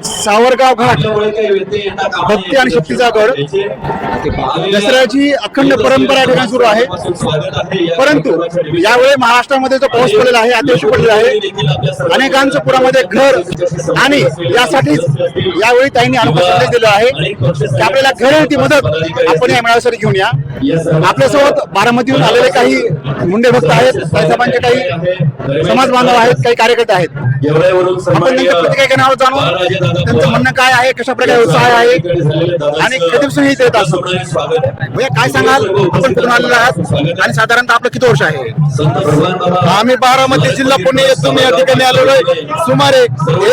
सावरगाव घाट भक्ती आणि शक्तीचा गड दसऱ्याची अखंड परंपरा या ठिकाणी सुरू आहे. परंतु यावेळी महाराष्ट्रामध्ये जो पाऊस पडलेला आहे, अतिवृष्टी पडलेला आहे, अनेकांचं पुरामध्ये घर, आणि यासाठीच यावेळी त्यांनी अनुभव संदेश दिला आहे की आपल्याला घर ती मदत आपण या मेळाव्यासाठी घेऊन या. आपल्यासोबत बारामतीहून आलेले काही मुंडे भक्त आहेत, साहेबांचे काही समाज बांधव आहेत, काही कार्यकर्ते आहेत. आपण त्यांच्या प्रतिक्रिया घेण्यावर जाणून त्यांचं म्हणणं काय आहे, कशा प्रकारे उत्साह आहे आणि कधीपासून हे देत असतो. भैया काय सांगाल, आपण कुठून आलेला आहात आणि साधारणतः आपलं किती वर्ष आहे? आम्ही बारामती जिल्हा पुणे येथून या ठिकाणी आलेलो आहे. सुमारे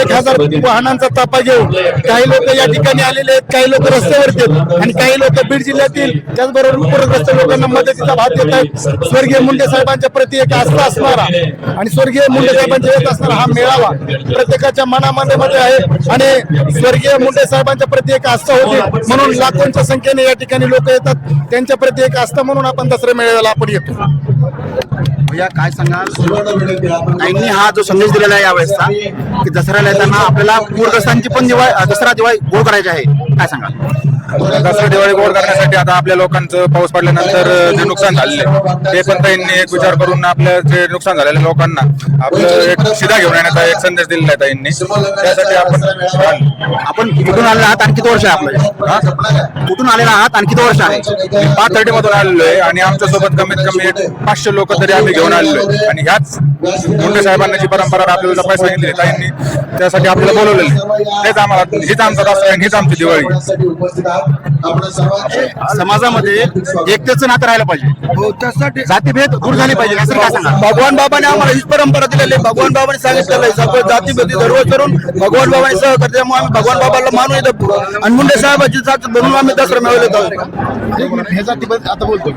1000 वाहनांचा ताफा घेऊन काही लोक या ठिकाणी आलेले आहेत, काही लोक रस्त्यावरती आहेत आणि काही लोक बीड जिल्ह्यातील त्याचबरोबर पूरग्रस्त लोकांना मदतीचा भाग देत आहेत. स्वर्गीय मुंडे साहेबांच्या प्रति एक आस्था असणारा आणि स्वर्गीय मुंडे साहेबांच्या येत असणारा हा मेळावा प्रत्येकाच्या मनामध्ये आहे आणि स्वर्गीय मुंडे साहेबांच्या प्रति एक आस्था होती म्हणून लाखोंच्या संख्येने या ठिकाणी लोक येतात. त्यांच्या प्रति एक आस्था म्हणून आपण दसरा मेळाव्याला आपण येतो. भैया काय सांगाल, त्यांनी हा जो संदेश दिलेला आहे यावेळेसचा की दसऱ्याला येताना आपल्याला पूरग्रस्तांची पण दसरा दिवाळी गोड करायची आहे, काय सांगाल? दसरा दिवाळी गोड करण्यासाठी आता आपल्या लोकांचं पाऊस पडल्यानंतर जे नुकसान झालेले ते पण त्यांनी एक विचार करून आपल्या जे नुकसान झालेल्या लोकांना आपलं एक शिदा घेऊन येण्याचा एक संदेश दिलेला आहे त्यांनी. त्यासाठी आपण कुठून आलेला आहात आणि किती वर्ष आहे आपलं? कुठून आलेला आहात आणि किती वर्ष आहे? 530 मधून आलेलो आहे आणि आमच्या सोबत कमीत कमी 500 लोक तरी आम्ही घेऊन आलेलो आहे आणि ह्याच मुंडे साहेबांनी जी परंपरा आपल्याला जपायला सांगितली त्यांनी त्यासाठी आपल्याला बोलवलेलं. हेच आम्हाला, हीच आमचा दसरा आणि हीच आमची दिवाळी. समाजामध्ये एकतेचं नातं राहिलं पाहिजे, त्यासाठी जातीभेद दूर झाले पाहिजे, असं काय सांगा? भगवान बाबाने आम्हाला हीच परंपरा दिलेली आहे. भगवान बाबाने सांगितलेलं आहे सगळं जातीभेदी सर्व करून भगवान बाबाने सह करते, त्यामुळे आम्ही भगवान बाबाला मानू येतो आणि मुंडे साहेबांची जात बनवून आम्ही दसरा मेळाव्याला जातो. आता बोलतो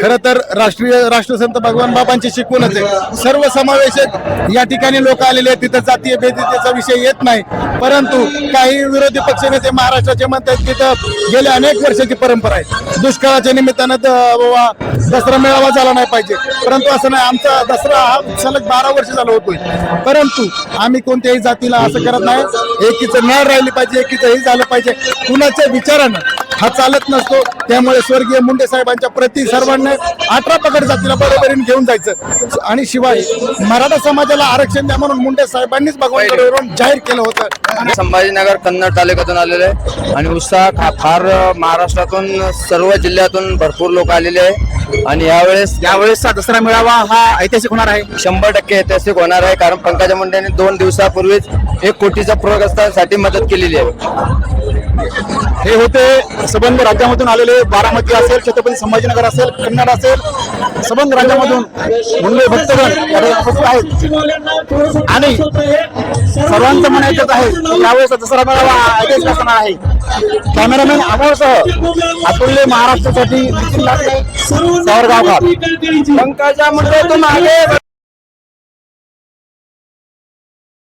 खरं तर राष्ट्रसंत भगवान बाबांची शिकवणच आहे. सर्व समावेशक या ठिकाणी लोक आलेले आहेत, तिथं जातीय भेदीचा विषय येत नाही. परंतु काही विरोधी पक्षनेते महाराष्ट्राचे म्हणतात तिथं गेल्या अनेक वर्षाची परंपरा आहे, दुष्काळाच्या निमित्तानं दसरा मेळावा झाला नाही पाहिजे. परंतु असं नाही, आमचा दसरा हा सलग 12 वर्ष झाला होतोय. परंतु आम्ही कोणत्याही जातीला असं करत नाही. एकीचं न्याय राहिली पाहिजे, एकीचं हे झालं पाहिजे. कुणाच्या विचारानं हा चालत नसतो. त्यामुळे स्वर्गीय मुंडे साहेबांच्या प्रति सर्वांना 18 पगड जातीला बरोबरीने घेऊन जायचं आणि शिवाय मराठा समाजाला आरक्षण द्या म्हणून मुंडे साहेबांनीच भगवान जाहीर केलं होतं. संभाजीनगर कन्नड तालुक्यातून आलेले आहे आणि उत्साह फार महाराष्ट्रातून सर्व जिल्ह्यातून भरपूर लोक आलेले आहे आणि यावेळेसचा दसरा मेळावा हा ऐतिहासिक होणार आहे. 100% ऐतिहासिक होणार आहे. कारण पंकजा मुंडेंनी 2 दिवसापूर्वीच 1 कोटीचा पूरग्रस्तांसाठी मदत केलेली आहे. हे होते सबंध राज्यामधून आलेले, बारामती असेल, छत्रपती संभाजीनगर असेल, कन्नड असेल, सबंध राज्यामधून मुंडे भक्तगण आहेत आणि सर्वांचं म्हणणं एकच आहे यावेळेस दसरा मेळावा ऐतिहासिक असणार आहे. कॅमेरामॅन अमोलसह अतुल्य महाराष्ट्रासाठी सावरगाव. पंकजा मुंडे तुम आगे